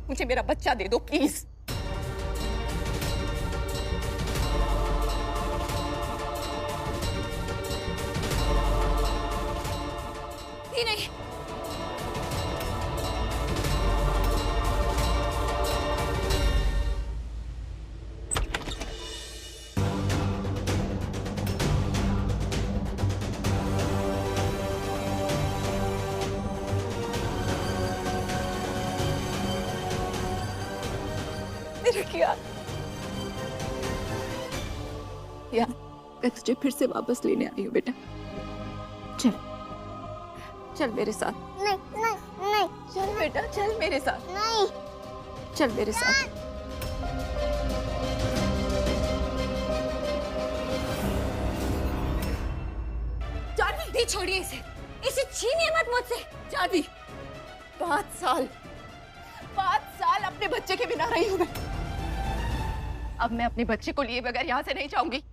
मुझे मेरा बच्चा दे दो प्लीज। नहीं, मेरा किया या मैं तुझे फिर से वापस लेने आई हूँ बेटा। चल चल मेरे साथ। नहीं नहीं नहीं, चल बेटा, चल मेरे साथ। नहीं, चल मेरे साथ। जानवी, दी छोड़िए इसे, इसे छीनिए मत मुझसे। जानवी, 5 साल अपने बच्चे के बिना रही हूं मैं। अब मैं अपने बच्चे को लिए बगैर यहाँ से नहीं जाऊंगी।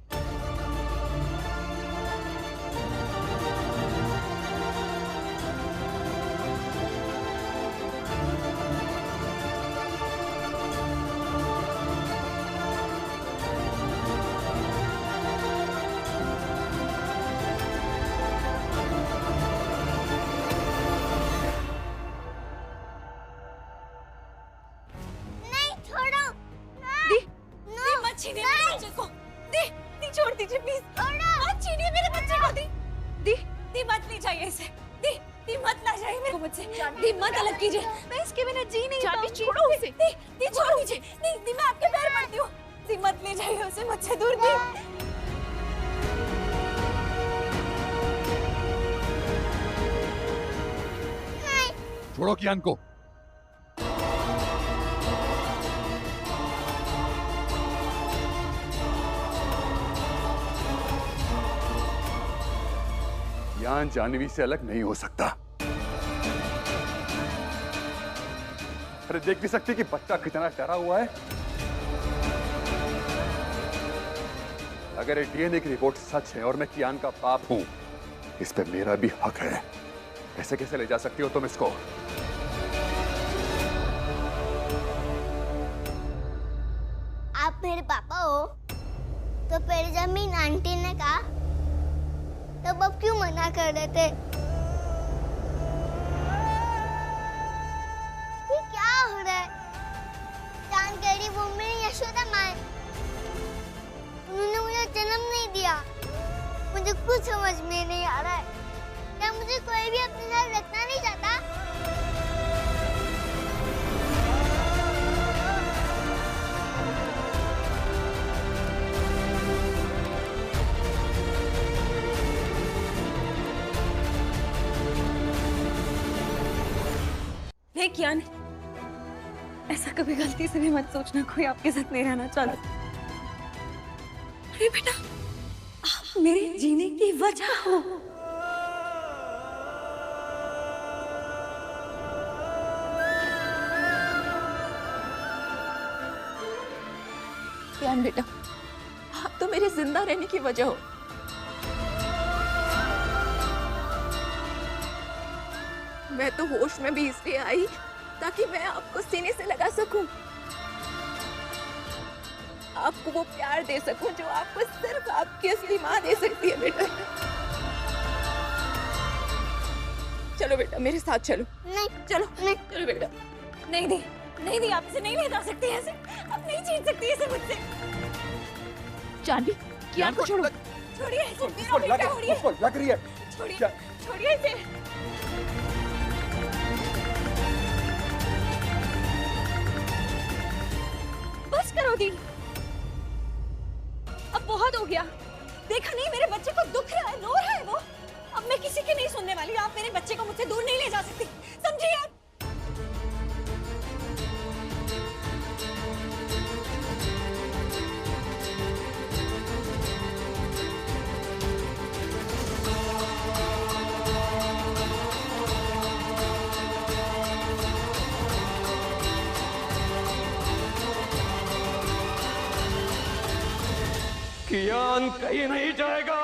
छीनिए मेरे बच्चे को। दी, दी छोड़ दीजिए प्लीज। मत छीनिए मेरे बच्चे को। दी, दी, दी मत ले जाइए इसे। दी, दी मत ला जाइए मेरे बच्चे। दी मत अलग कीजिए, मैं इसके बिना जी नहीं पाऊंगी। छोड़ो उसे। दी, दी छोड़ दीजिए। दी, दी मैं आपके पैर पड़ती हूँ। दी मत ले जाइए उसे मुझसे दूर। दी छोड़ो कियान को। कियान जानवी से अलग नहीं हो सकता। अरे देख भी सकती कि बच्चा कितना डरा हुआ है। अगर ये डीएनए की रिपोर्ट सच है और मैं कियान का बाप हूं, इस पे मेरा भी हक है। ऐसे कैसे ले जा सकती हो तुम इसको? आप मेरे पापा हो तो फिर जमीन आंटी ने कहा तब आप क्यों मना कर रहे थे? ये क्या हो रहा है? चांद कह रही वो मेरी यशोदा माँ है। उन्होंने मुझे जन्म नहीं दिया। मुझे कुछ समझ में नहीं आ रहा है। क्या मुझे कोई भी अपने साथ रखना नहीं चाहता? नहीं कियान, ऐसा कभी गलती से भी मत सोचना कोई आपके साथ नहीं रहना चाहता। अरे बेटा, आप मेरे जीने की वजह हो। कियान बेटा, आप तो मेरे जिंदा रहने की वजह हो। मैं तो होश में भी इसलिए आई ताकि मैं आपको सीने से लगा सकूं, आपको वो प्यार दे सकूं जो आपको सिर्फ आपकी असली माँ दे सकती है। बेटा चलो बेटा, मेरे साथ चलो। नहीं, चलो नहीं, चलो बेटा। नहीं दी, नहीं दी, आप इसे नहीं ले जा सकती ऐसे। आप नहीं छीन सकती इसे मुझसे। जानवी, कियान को छोड़ो। छोड़िए इसे, मेरा बेटा छोड़िए। उसको लग रही है। छोड़िए, छोड़िए इसे। बस करो दी, अब बहुत हो गया। देखा नहीं मेरे बच्चे को दुख रहा है, रो रहा है वो। अब मैं किसी की नहीं सुनने वाली। आप मेरे बच्चे को मुझसे दूर नहीं ले जा सकती, समझिए आप। कियान कहीं नहीं जाएगा।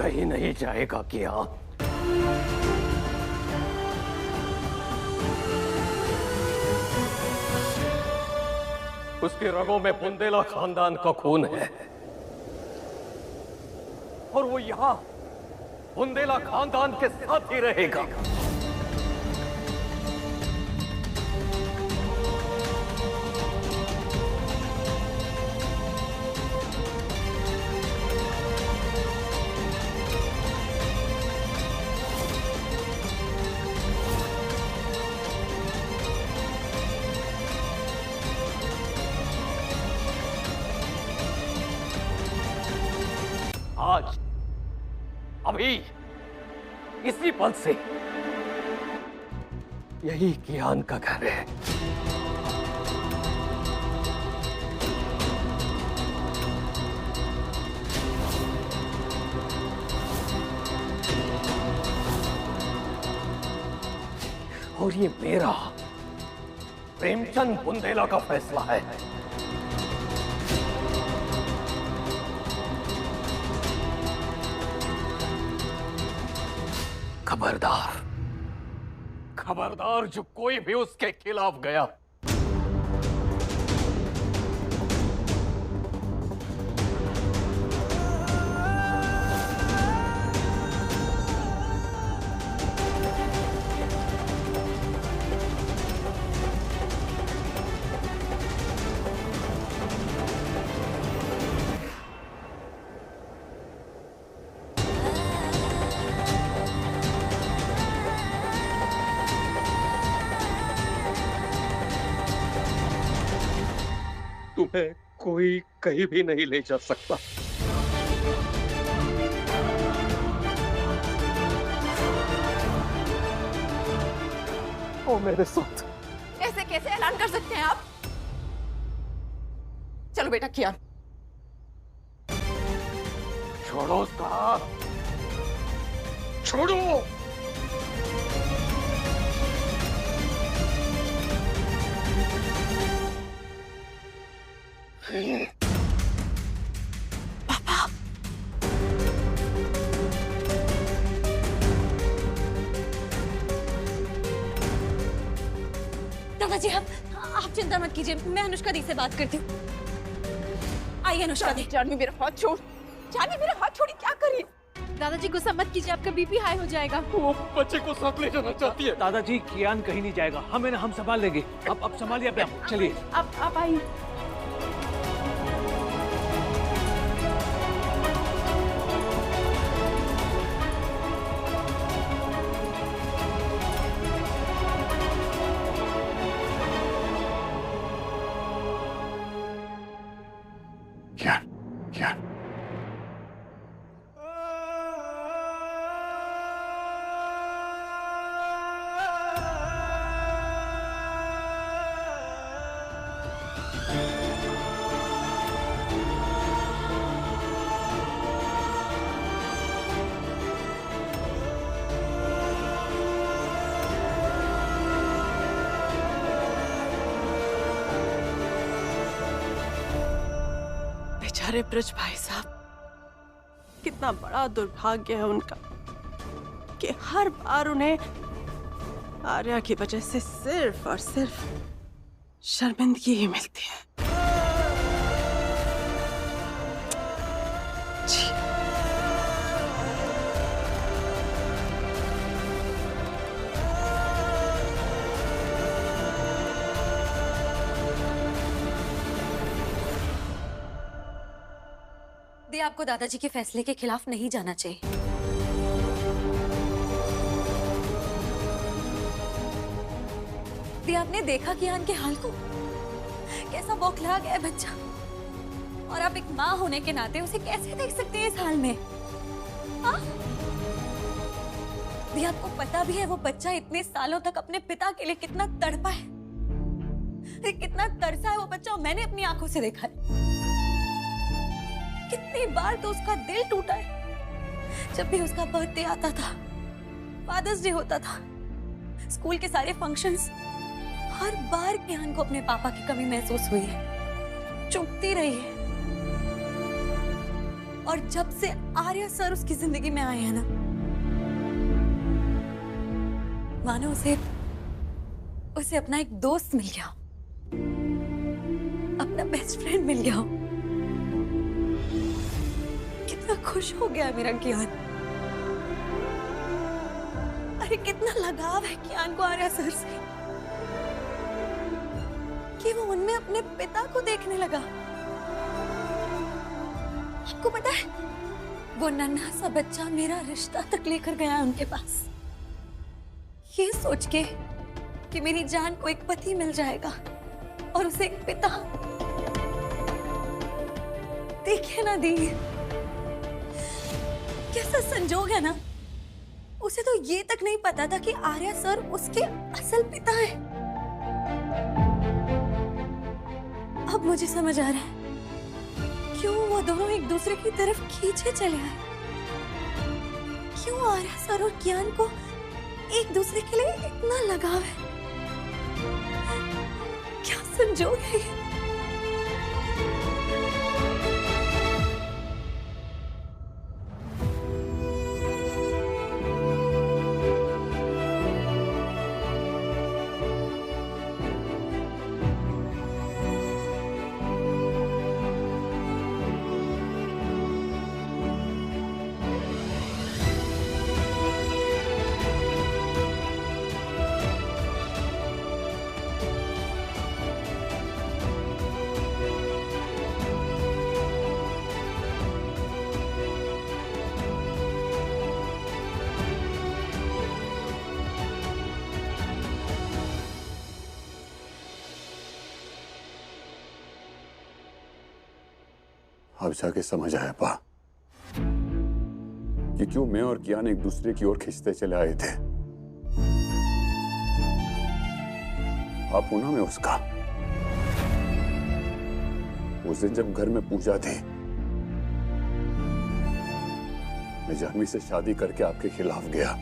कहीं नहीं जाएगा कियान। उसके रगों में बुंदेला खानदान का खून है और वो यहां बुंदेला खानदान के साथ ही रहेगा। आज अभी इसी पल से यही कियान का घर है। और ये मेरा प्रेमचंद बुंदेला का फैसला है। खबरदार, खबरदार जो कोई भी उसके खिलाफ गया। तुम्हें कोई कहीं भी नहीं ले जा सकता। ओ मेरे साथ ऐसे कैसे ऐलान कर सकते हैं आप? चलो बेटा कियान। छोड़ो उसका हाथ, छोड़ो। दादाजी आप चिंता मत कीजिए, मैं अनुष्का दी से बात करती हूँ। आइए अनुष्का दी। जानवी मेरा हाथ छोड़, जानवी मेरा हाथ छोड़ी, क्या करी? दादाजी गुस्सा मत कीजिए, आपका बीपी हाई हो जाएगा। वो बच्चे को साथ ले जाना चाहती है। दादाजी कियान कहीं नहीं जाएगा, हम संभाल लेंगे। अब संभालिए अपने आप, चलिए। आप आइए। कियान बेचारे ब्रज भाई साहब, कितना बड़ा दुर्भाग्य है उनका कि हर बार उन्हें आर्या की वजह से सिर्फ और सिर्फ शर्मिंदगी ही मिलती है। जी। दी, आपको दादाजी के फैसले के खिलाफ नहीं जाना चाहिए। दी, आपने देखा कियान के हाल को, कैसा बौखला गया बच्चा, और आप एक माँ होने के नाते उसे कैसे देख सकते हैं इस हाल में? हाँ? दी, आपको पता भी है वो बच्चा इतने सालों तक अपने पिता के लिए कितना तड़पा है, कितना तरसा है वो बच्चा, मैंने अपनी आंखों से देखा है। कितनी बार तो उसका दिल टूटा है। जब भी उसका बर्थडे आता था, फादर्स डे होता था, स्कूल के सारे फंक्शंस, हर बार कियान को अपने पापा की कमी महसूस हुई है, चुपती रही है। और जब से आर्या सर उसकी जिंदगी में आए हैं ना, मानो उसे अपना एक दोस्त मिल गया, अपना बेस्ट फ्रेंड मिल गया। कितना खुश हो गया मेरा कियान। अरे कितना लगाव है कियान को आर्या सर से कि वो उनमें अपने पिता को देखने लगा। आपको पता है, वो नन्हा सा बच्चा मेरा रिश्ता तक लेकर गया उनके पास, ये सोच के कि मेरी जान को एक पति मिल जाएगा और उसे एक पिता। देखिए ना दी, कैसा संजोग है ना। उसे तो ये तक नहीं पता था कि आर्या सर उसके असल पिता हैं। अब मुझे समझ आ रहा है क्यों वो दोनों एक दूसरे की तरफ खींचे चले आए। क्यों आर्या सर और कियान को एक दूसरे के लिए इतना लगाव है। क्या संजोग है ये। अब जाके समझ आया पा कि क्यों मैं और कियान एक दूसरे की ओर खींचते चले आए थे। आप पूना में उसका उस दिन जब घर में पूजा थी, मैं जानवी से शादी करके आपके खिलाफ गया।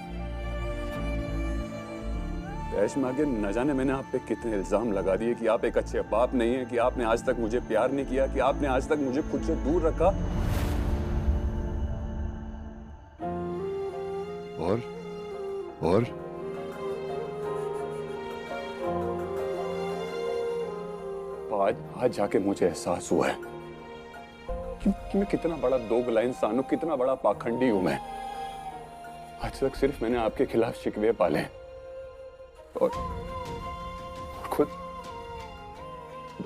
ऐश में आगे न जाने मैंने आप पे कितने इल्जाम लगा दिए कि आप एक अच्छे बाप नहीं है, कि आपने आज तक मुझे प्यार नहीं किया, कि आपने आज तक मुझे खुद से दूर रखा। और आज जाके मुझे एहसास हुआ है कि मैं कितना बड़ा दोगला इंसान हूं, कितना बड़ा पाखंडी हूं मैं। आज तक सिर्फ मैंने आपके खिलाफ शिकवे पाले और खुद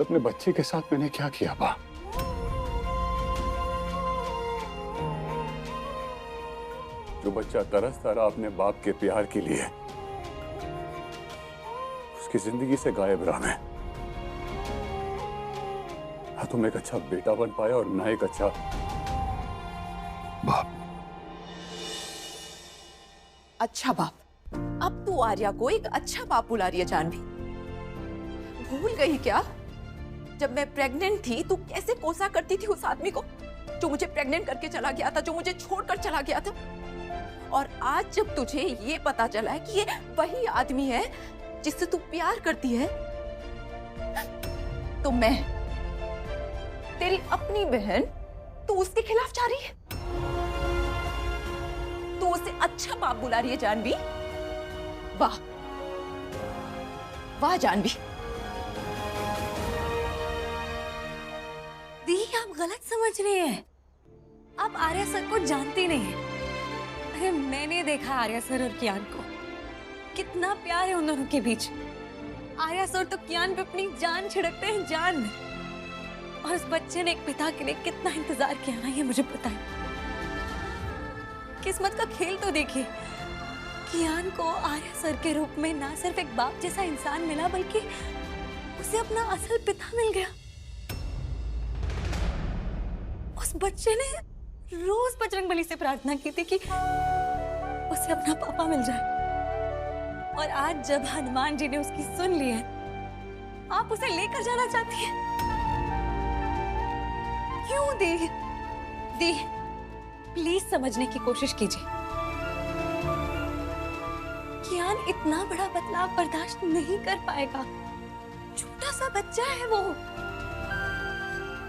अपने बच्चे के साथ मैंने क्या किया बा। जो बच्चा तरसता रहा अपने बाप के प्यार के लिए, उसकी जिंदगी से गायब रहा मैं। ना तुम एक अच्छा बेटा बन पाया और ना एक अच्छा बाप। अच्छा बाप? अब तू आर्या को एक अच्छा बाप बुला रही है जानवी? भूल गई क्या जब मैं प्रेग्नेंट थी तू कैसे कोसा करती थी उस आदमी को जो मुझे प्रेग्नेंट करके चला गया था, जो मुझे छोड़कर चला गया था। और आज जब तुझे ये पता चला है कि ये वही आदमी है जिससे तू प्यार करती है, तो मैं तेरी अपनी बहन तू उसके खिलाफ जा रही है। तू उसे अच्छा बाप बुला रही है जानवी? वाह वाह जानवी। दी, आप गलत समझ रहे हैं। आप आर्या सर को जानती नहीं है। अरे मैंने देखा आर्या सर और कियान को, कितना प्यार है उन दोनों के बीच। आर्या सर तो कियान पे अपनी जान छिड़कते हैं, जान। और उस बच्चे ने एक पिता के लिए कितना इंतजार किया ना, ये मुझे पता है। किस्मत का खेल तो देखिए, कियान को आर्या सर के रूप में ना सिर्फ एक बाप जैसा इंसान मिला, बल्कि उसे अपना असल पिता मिल गया। उस बच्चे ने रोज बजरंगबली से प्रार्थना की थी कि उसे अपना पापा मिल जाए। और आज जब हनुमान जी ने उसकी सुन ली है, आप उसे लेकर जाना चाहती हैं। क्यों दी, प्लीज समझने की कोशिश कीजिए। कियान इतना बड़ा बदलाव बर्दाश्त नहीं कर पाएगा। छोटा सा बच्चा है वो।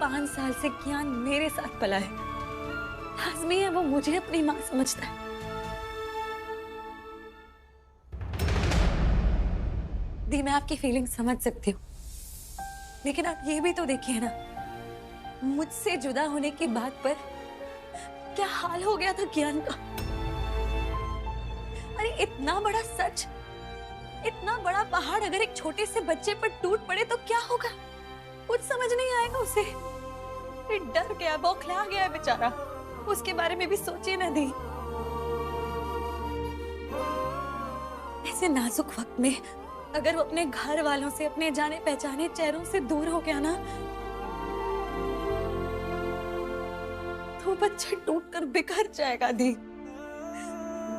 5 साल से कियान मेरे साथ पला है, आज़मी है, वो मुझे अपनी माँ समझता है। दी, मैं आपकी फीलिंग समझ सकती हूँ, लेकिन आप ये भी तो देखिए ना, मुझसे जुदा होने की बात पर क्या हाल हो गया था कियान का। अरे इतना बड़ा सच, इतना बड़ा पहाड़ अगर एक छोटे से बच्चे पर टूट पड़े तो क्या होगा? कुछ समझ नहीं आएगा उसे। फिर डर गया, बौखला गया है बेचारा। उसके बारे में भी सोचिए ना दी। ऐसे नाजुक वक्त में अगर वो अपने घर वालों से, अपने जाने पहचाने चेहरों से दूर हो गया ना, तो बच्चा टूटकर बिखर जाएगा दी।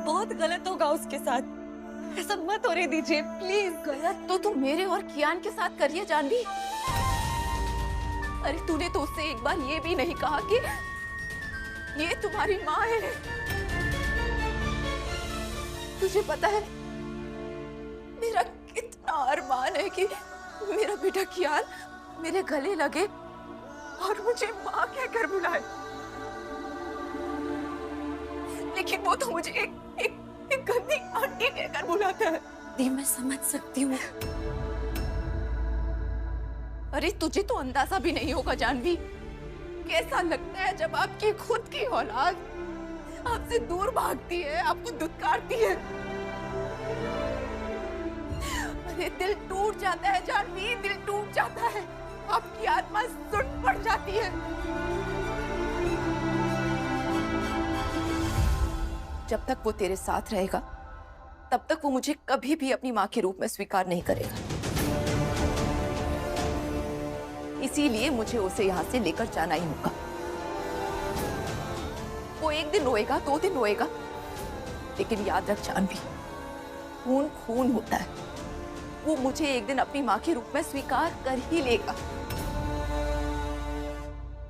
बहुत गलत होगा उसके साथ। ऐसा मत होने दीजिए प्लीज। गलत तो तुम मेरे और कियान के साथ करिए जानवी। अरे तूने तो उससे एक बार ये भी नहीं कहा कि ये तुम्हारी माँ है। तुझे पता है मेरा कितना अरमान है कि मेरा बेटा कियान मेरे गले लगे और मुझे माँ कहकर बुलाए, लेकिन वो तो मुझे एक गंदी आंटी कहकर बुलाता है। दी, मैं समझ सकती हूँ। अरे तुझे तो अंदाजा भी नहीं होगा जानवी, कैसा लगता है जब आपकी खुद की औलाद आपसे दूर भागती है, आपको दुत्कारती है। अरे दिल टूट जाता है जानवी, दिल टूट जाता है। आपकी आत्मा सुन पड़ जाती है। जब तक वो तेरे साथ रहेगा तब तक वो मुझे कभी भी अपनी माँ के रूप में स्वीकार नहीं करेगा। इसीलिए मुझे उसे यहाँ से लेकर जाना ही होगा। वो एक दिन रोएगा, 2 दिन रोएगा, लेकिन याद रख जानवी, खून खून होता है। वो मुझे एक दिन अपनी माँ के रूप में स्वीकार कर ही लेगा।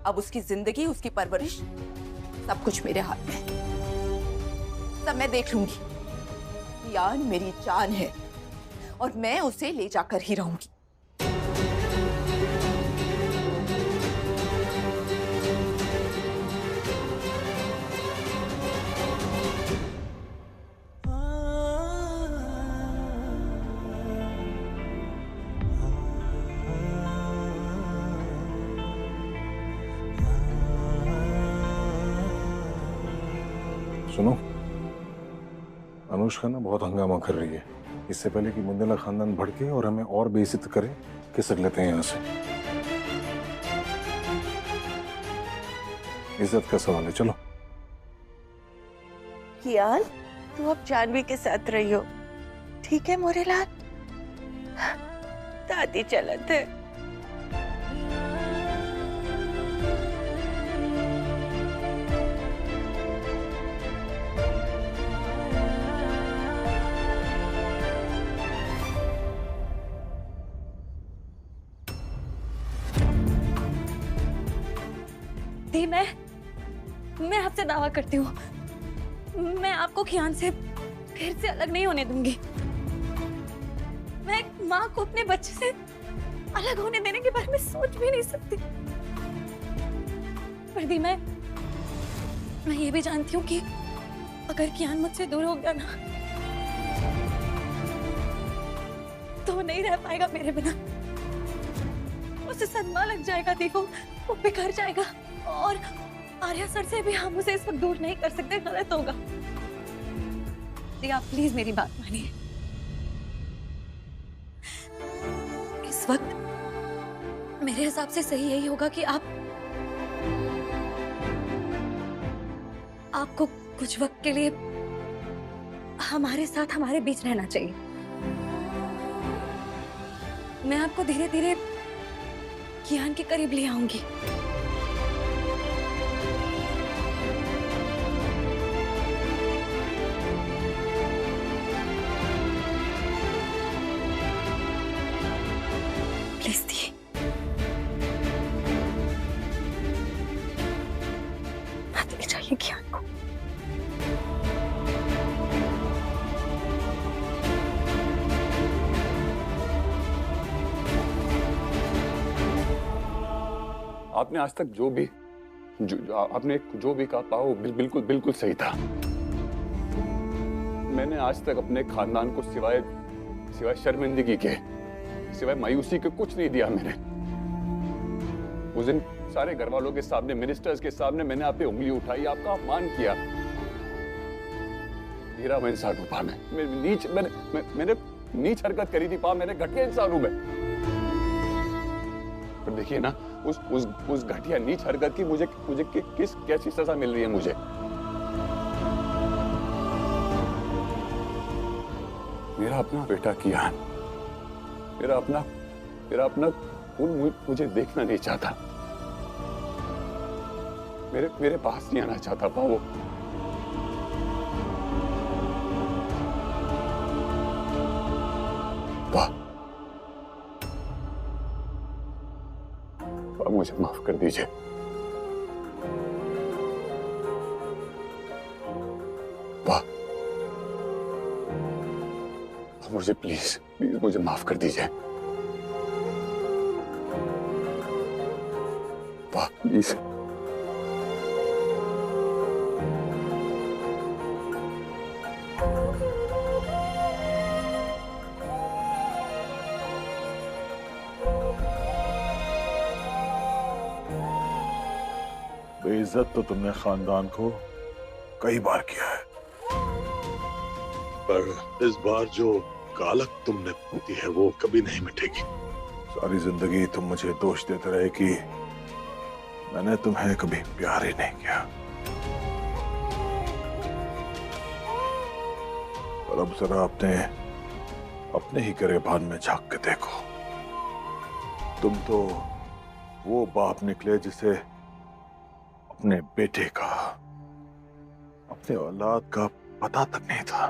अब उसकी जिंदगी, उसकी परवरिश, सब कुछ मेरे हाथ में है। सब मैं देख लूंगी। कियान मेरी जान है और मैं उसे ले जाकर ही रहूंगी। सुनो, अनुष्का ना बहुत हंगामा कर रही है। इससे पहले कि मुंदेला खानदान भड़के और हमें और बेइज्जत करे, खिसक लेते हैं यहाँ से। इज्जत का सवाल है, चलो। कियान, तू अब जानवी के साथ रही हो, ठीक है मोरेलाल? दादी चलत है। दी, मैं आपसे दावा करती हूँ, मैं आपको कियान से फिर से अलग नहीं होने दूंगी। मैं एक माँ को अपने बच्चे से अलग होने देने के बारे में सोच भी नहीं सकती। पर दी, मैं ये भी जानती हूँ कि अगर कियान मुझसे दूर हो गया ना, तो वो नहीं रह पाएगा मेरे बिना। उसे सदमा लग जाएगा, देखो वो बिखर जाएगा। और आर्या सर से भी हम उसे इस वक्त दूर नहीं कर सकते, गलत होगा। दी, आप प्लीज मेरी बात मानिए। इस वक्त मेरे हिसाब से सही यही होगा कि आपको कुछ वक्त के लिए हमारे साथ, हमारे बीच रहना चाहिए। मैं आपको धीरे धीरे कियान के करीब ले आऊंगी। प्लीज दी, मत ले जाइए कियान को। आपने आज तक जो भी आपने जो भी कहा पाओ बिल्कुल बिल्कुल सही था। मैंने आज तक अपने खानदान को सिवाय शर्मिंदगी के, सिवाय मायूसी के कुछ नहीं दिया। मैंने उस दिन सारे घर वालों के सामने, मिनिस्टर्स के सामने मैंने आप पे उंगली उठाई, आपका अपमान किया। हीरा मैं इंसान हूं पा, मैंने नीच हरकत करी थी पा, मैंने घटिया इंसान हूं मैं। पर देखिए ना, उस घटिया नीच हरकत की मुझे कैसी सजा मिल रही है मुझे। मेरा अपना बेटा कियान, मेरा अपना खून मुझे देखना नहीं चाहता, मेरे पास नहीं आना चाहता पा वो। मुझे माफ कर दीजिए। मुझे प्लीज मुझे माफ कर दीजिए। प्लीज। बेइज्जत तो तुमने खानदान को कई बार किया है, पर इस बार जो कालक तुमने पोती है वो कभी नहीं मिटेगी। सारी जिंदगी तुम मुझे दोष देते रहे कि मैंने तुम्हें कभी प्यार ही नहीं किया, पर अब जरा अपने ही गिरेबान में झांक के देखो। तुम तो वो बाप निकले जिसे अपने बेटे का, अपने औलाद का पता तक नहीं था।